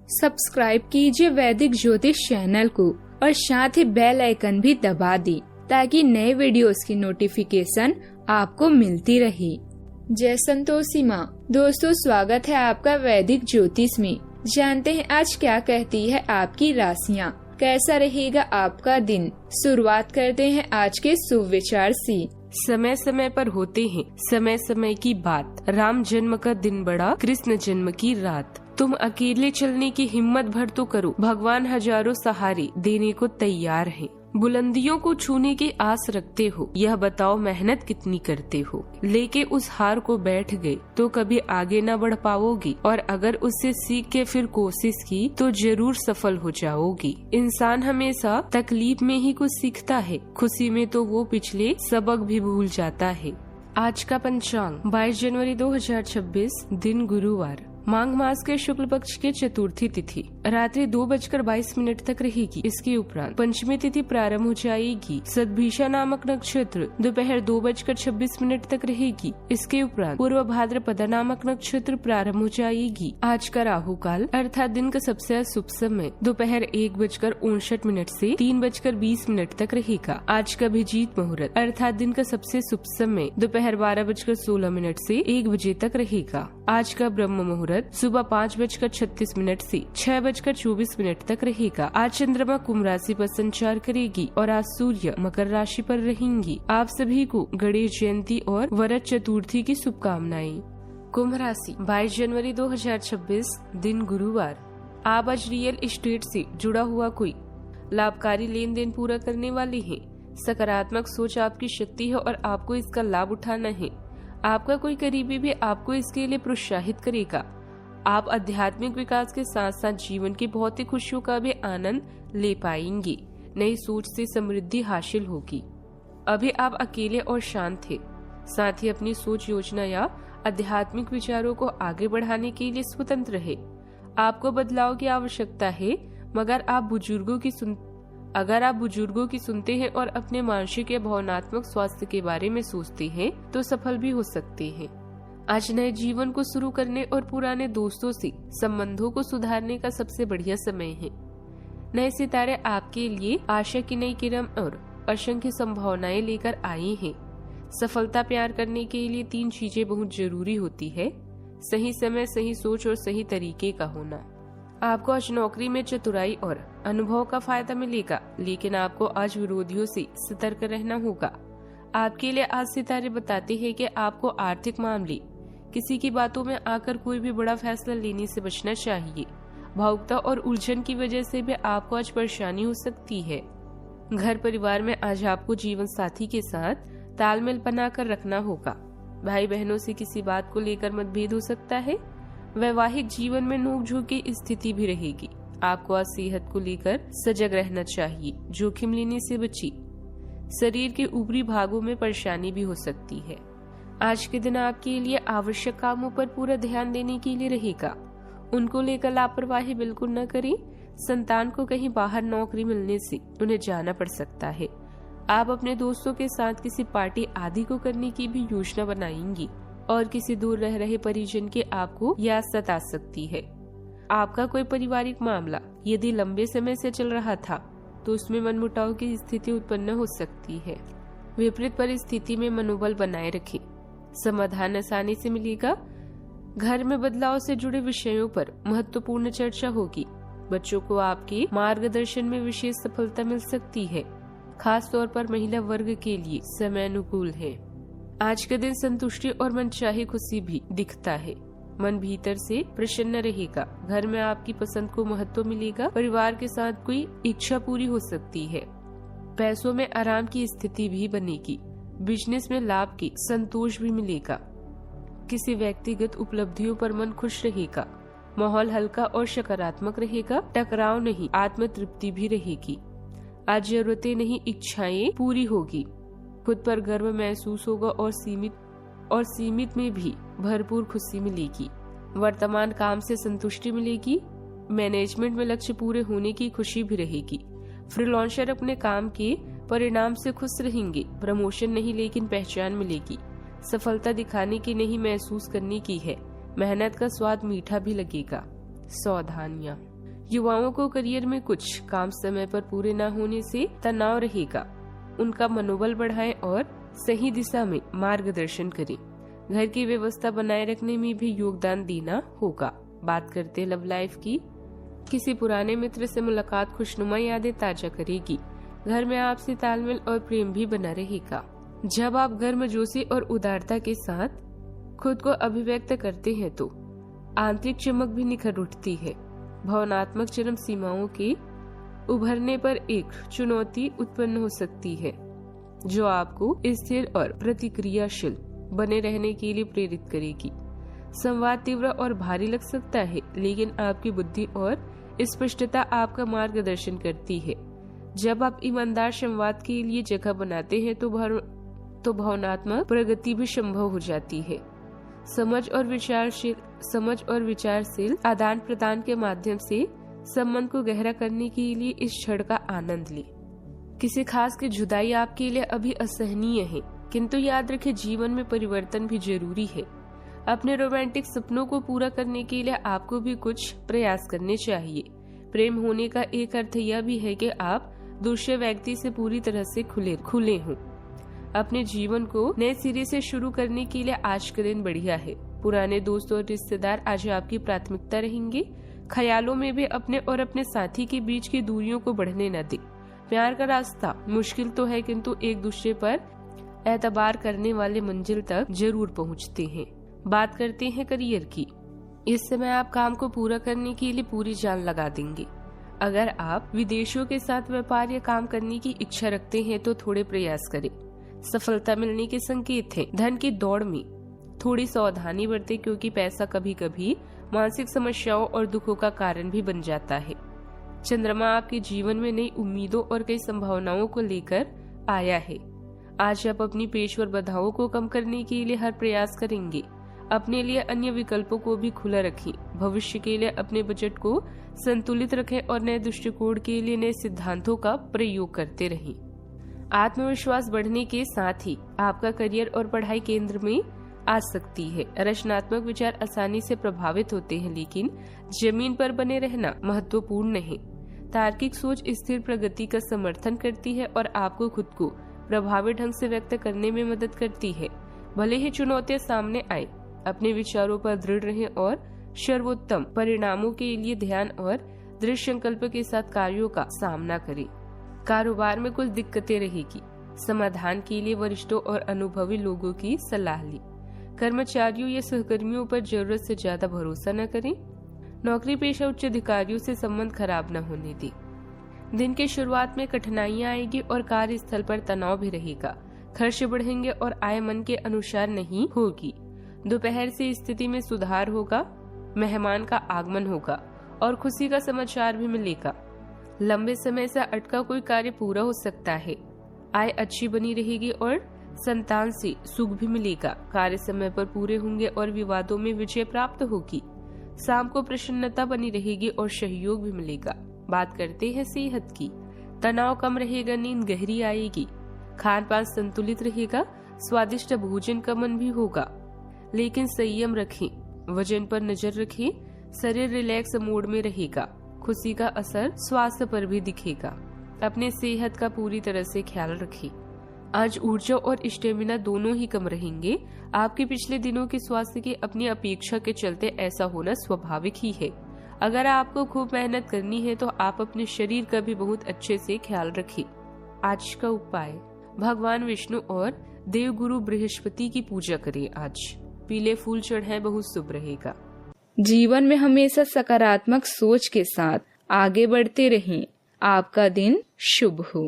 Subscribe कीजिए वैदिक ज्योतिष चैनल को और साथ ही बेल आइकन भी दबा दी ताकि नए वीडियोस की नोटिफिकेशन आपको मिलती रहे। जय संतोषी माँ। दोस्तों, स्वागत है आपका वैदिक ज्योतिष में। जानते हैं आज क्या कहती है आपकी राशियाँ, कैसा रहेगा आपका दिन। शुरुआत करते हैं आज के शुभ विचार से। समय समय पर होते हैं समय समय की बात, राम जन्म का दिन बड़ा, कृष्ण जन्म की रात। तुम अकेले चलने की हिम्मत भर तो करो, भगवान हजारों सहारे देने को तैयार हैं। बुलंदियों को छूने की आस रखते हो, यह बताओ मेहनत कितनी करते हो। लेके उस हार को बैठ गए तो कभी आगे न बढ़ पाओगी, और अगर उससे सीख के फिर कोशिश की तो जरूर सफल हो जाओगी। इंसान हमेशा तकलीफ में ही कुछ सीखता है, खुशी में तो वो पिछले सबक भी भूल जाता है। आज का पंचांग 22 जनवरी 2026, दिन गुरुवार, माघ मास के शुक्ल पक्ष के चतुर्थी तिथि रात्रि 2:22 तक रहेगी। इसके उपरांत पंचमी तिथि प्रारंभ हो जाएगी। सद्भिषा नामक नक्षत्र दोपहर 2:26 तक रहेगी। इसके उपरांत पूर्व भाद्रपद नामक नक्षत्र प्रारंभ हो जाएगी। आज का राहु काल अर्थात दिन का सबसे शुभ समय दोपहर 1:59 से 3:20 तक रहेगा। आज का अभिजीत मुहूर्त अर्थात दिन का सबसे शुभ समय दोपहर 12:16 से 1 बजे तक रहेगा। आज का ब्रह्म मुहूर्त सुबह 5:36 से 6:24 तक रहेगा। आज चंद्रमा कुंभ राशि पर संचार करेगी और आज सूर्य मकर राशि पर रहेंगी। आप सभी को गणेश जयंती और वरद चतुर्थी की शुभकामनाएं। कुंभ राशि 22 जनवरी 2026, दिन गुरुवार। आप आज रियल एस्टेट से जुड़ा हुआ कोई लाभकारी लेन देन पूरा करने वाले हैं। सकारात्मक सोच आपकी शक्ति है और आपको इसका लाभ उठाना है। आपका कोई करीबी भी आपको इसके लिए प्रोत्साहित करेगा। आप आध्यात्मिक विकास के साथ साथ जीवन की भौतिक खुशियों का भी आनंद ले पाएंगे। नई सोच से समृद्धि हासिल होगी। अभी आप अकेले और शांत थे, साथ ही अपनी सोच, योजना या आध्यात्मिक विचारों को आगे बढ़ाने के लिए स्वतंत्र है। आपको बदलाव की आवश्यकता है, मगर अगर आप बुजुर्गों की सुनते हैं और अपने मानसिक या भावनात्मक स्वास्थ्य के बारे में सोचते हैं तो सफल भी हो सकते हैं। आज नए जीवन को शुरू करने और पुराने दोस्तों से संबंधों को सुधारने का सबसे बढ़िया समय है। नए सितारे आपके लिए आशा की नई किरण और असंख्य संभावनाएं लेकर आए हैं। सफलता प्यार करने के लिए 3 चीजें बहुत जरूरी होती है: सही समय, सही सोच और सही तरीके का होना। आपको आज नौकरी में चतुराई और अनुभव का फायदा मिलेगा, लेकिन आपको आज विरोधियों से सतर्क रहना होगा। आपके लिए आज सितारे बताते हैं कि आपको आर्थिक मामले, किसी की बातों में आकर कोई भी बड़ा फैसला लेने से बचना चाहिए। भावुकता और उलझन की वजह से भी आपको आज परेशानी हो सकती है। घर परिवार में आज आपको जीवन साथी के साथ तालमेल बनाकर रखना होगा। भाई बहनों से किसी बात को लेकर मतभेद हो सकता है। वैवाहिक जीवन में नोकझोंक की स्थिति भी रहेगी। आपको आज सेहत को लेकर सजग रहना चाहिए, जोखिम लेने से बची। शरीर के ऊपरी भागों में परेशानी भी हो सकती है। आज के दिन आपके लिए आवश्यक कामों पर पूरा ध्यान देने के लिए रहेगा। उनको लेकर लापरवाही बिल्कुल न करें। संतान को कहीं बाहर नौकरी मिलने से उन्हें जाना पड़ सकता है। आप अपने दोस्तों के साथ किसी पार्टी आदि को करने की भी योजना बनाएंगी और किसी दूर रह रहे परिजन की आपको याद सता सकती है। आपका कोई पारिवारिक मामला यदि लंबे समय से चल रहा था तो उसमें मनमुटाव की स्थिति उत्पन्न हो सकती है। विपरीत परिस्थिति में मनोबल बनाए रखें, समाधान आसानी से मिलेगा। घर में बदलाव से जुड़े विषयों पर महत्वपूर्ण चर्चा होगी। बच्चों को आपके मार्गदर्शन में विशेष सफलता मिल सकती है। खास तौर पर महिला वर्ग के लिए समय अनुकूल है। आज का दिन संतुष्टि और मनचाही खुशी भी दिखता है। मन भीतर से प्रसन्न रहेगा। घर में आपकी पसंद को महत्व मिलेगा। परिवार के साथ कोई इच्छा पूरी हो सकती है। पैसों में आराम की स्थिति भी बनेगी। बिजनेस में लाभ की संतोष भी मिलेगा। किसी व्यक्तिगत उपलब्धियों पर मन खुश रहेगा। माहौल हल्का और सकारात्मक रहेगा। टकराव नहीं, आत्म तृप्ति भी रहेगी। आज जरूरतें नहीं, इच्छाएं पूरी होगी। खुद पर गर्व महसूस होगा और सीमित में भी भरपूर खुशी मिलेगी। वर्तमान काम से संतुष्टि मिलेगी। मैनेजमेंट में लक्ष्य पूरे होने की खुशी भी रहेगी। फ्रीलांसर अपने काम के परिणाम से खुश रहेंगे। प्रमोशन नहीं, लेकिन पहचान मिलेगी। सफलता दिखाने की नहीं, महसूस करने की है। मेहनत का स्वाद मीठा भी लगेगा। सावधानियां। युवाओं को करियर में कुछ काम समय पर पूरे न होने से तनाव रहेगा। उनका मनोबल बढ़ाएं और सही दिशा में मार्गदर्शन करें। घर की व्यवस्था बनाए रखने में भी योगदान देना होगा। बात करते हैं लव लाइफ की। किसी पुराने मित्र से मुलाकात खुशनुमा यादें ताजा करेगी। घर में आपसी तालमेल और प्रेम भी बना रहेगा। जब आप गर्मजोशी और उदारता के साथ खुद को अभिव्यक्त करते हैं तो आंतरिक चमक भी निखर उठती है। भावनात्मक चरम सीमाओं के उभरने पर एक चुनौती उत्पन्न हो सकती है जो आपको स्थिर और प्रतिक्रियाशील बने रहने के लिए प्रेरित करेगी। संवाद तीव्र और भारी लग सकता है, लेकिन आपकी बुद्धि और स्पष्टता आपका मार्गदर्शन करती है। जब आप ईमानदार संवाद के लिए जगह बनाते हैं तो भावनात्मक प्रगति भी संभव हो जाती है। समझ और विचारशील आदान प्रदान के माध्यम से संबंध को गहरा करने के लिए इस क्षण का आनंद लें। किसी खास की जुदाई आपके लिए अभी असहनीय है, किंतु याद रखें जीवन में परिवर्तन भी जरूरी है। अपने रोमांटिक सपनों को पूरा करने के लिए आपको भी कुछ प्रयास करने चाहिए। प्रेम होने का एक अर्थ यह भी है कि आप दूसरे व्यक्ति से पूरी तरह से खुले हों। अपने जीवन को नए सिरे से शुरू करने के लिए आज का दिन बढ़िया है। पुराने दोस्त और रिश्तेदार आज आपकी प्राथमिकता रहेंगे। ख्यालों में भी अपने और अपने साथी के बीच की दूरियों को बढ़ने न दें। प्यार का रास्ता मुश्किल तो है, किंतु एक दूसरे पर एतबार करने वाले मंजिल तक जरूर पहुंचते हैं। बात करते हैं करियर की। इस समय आप काम को पूरा करने के लिए पूरी जान लगा देंगे। अगर आप विदेशों के साथ व्यापार या काम करने की इच्छा रखते हैं तो थोड़े प्रयास करें। सफलता मिलने के संकेत हैं। धन की दौड़ में थोड़ी सावधानी बरतें, क्योंकि पैसा कभी कभी मानसिक समस्याओं और दुखों का कारण भी बन जाता है। चंद्रमा आपके जीवन में नई उम्मीदों और कई संभावनाओं को लेकर आया है। आज आप अपनी पेशेवर बाधाओं को कम करने के लिए हर प्रयास करेंगे। अपने लिए अन्य विकल्पों को भी खुला रखें। भविष्य के लिए अपने बजट को संतुलित रखें और नए दृष्टिकोण के लिए नए सिद्धांतों का प्रयोग करते रहें। आत्मविश्वास बढ़ने के साथ ही आपका करियर और पढ़ाई केंद्र में आ सकती है। रचनात्मक विचार आसानी से प्रभावित होते हैं, लेकिन जमीन पर बने रहना महत्वपूर्ण है। तार्किक सोच स्थिर प्रगति का समर्थन करती है और आपको खुद को प्रभावी ढंग से व्यक्त करने में मदद करती है। भले ही चुनौतियां सामने आए, अपने विचारों पर दृढ़ रहें और सर्वोत्तम परिणामों के लिए ध्यान और दृढ़ संकल्प के साथ कार्यों का सामना करें। कारोबार में कुछ दिक्कतें रहेगी। समाधान के लिए वरिष्ठों और अनुभवी लोगों की सलाह ली। कर्मचारियों या सहकर्मियों पर जरूरत से ज्यादा भरोसा न करें। नौकरी पेशा उच्च अधिकारियों से संबंध खराब न होने दें। दिन के शुरुआत में कठिनाइयां आएगी और कार्यस्थल पर तनाव भी रहेगा। खर्च बढ़ेंगे और आय मन के अनुसार नहीं होगी। दोपहर से स्थिति में सुधार होगा। मेहमान का आगमन होगा और खुशी का समाचार भी मिलेगा। लंबे समय से अटका कोई कार्य पूरा हो सकता है। आय अच्छी बनी रहेगी और संतान से सुख भी मिलेगा। कार्य समय पर पूरे होंगे और विवादों में विजय प्राप्त होगी। शाम को प्रसन्नता बनी रहेगी और सहयोग भी मिलेगा। बात करते हैं सेहत की। तनाव कम रहेगा, नींद गहरी आएगी, खान पान संतुलित रहेगा, स्वादिष्ट भोजन का मन भी होगा, लेकिन संयम रखें। वजन पर नजर रखें। शरीर रिलैक्स मोड में रहेगा। खुशी का असर स्वास्थ्य पर भी दिखेगा। अपने सेहत का पूरी तरह से ख्याल रखें। आज ऊर्जा और स्टेमिना दोनों ही कम रहेंगे। आपके पिछले दिनों के स्वास्थ्य की अपनी अपेक्षा के चलते ऐसा होना स्वाभाविक ही है। अगर आपको खूब मेहनत करनी है तो आप अपने शरीर का भी बहुत अच्छे से ख्याल रखें। आज का उपाय, भगवान विष्णु और देवगुरु बृहस्पति की पूजा करें। आज पीले फूल चढ़ाएं, बहुत शुभ रहेगा। जीवन में हमेशा सकारात्मक सोच के साथ आगे बढ़ते रहें। आपका दिन शुभ हो।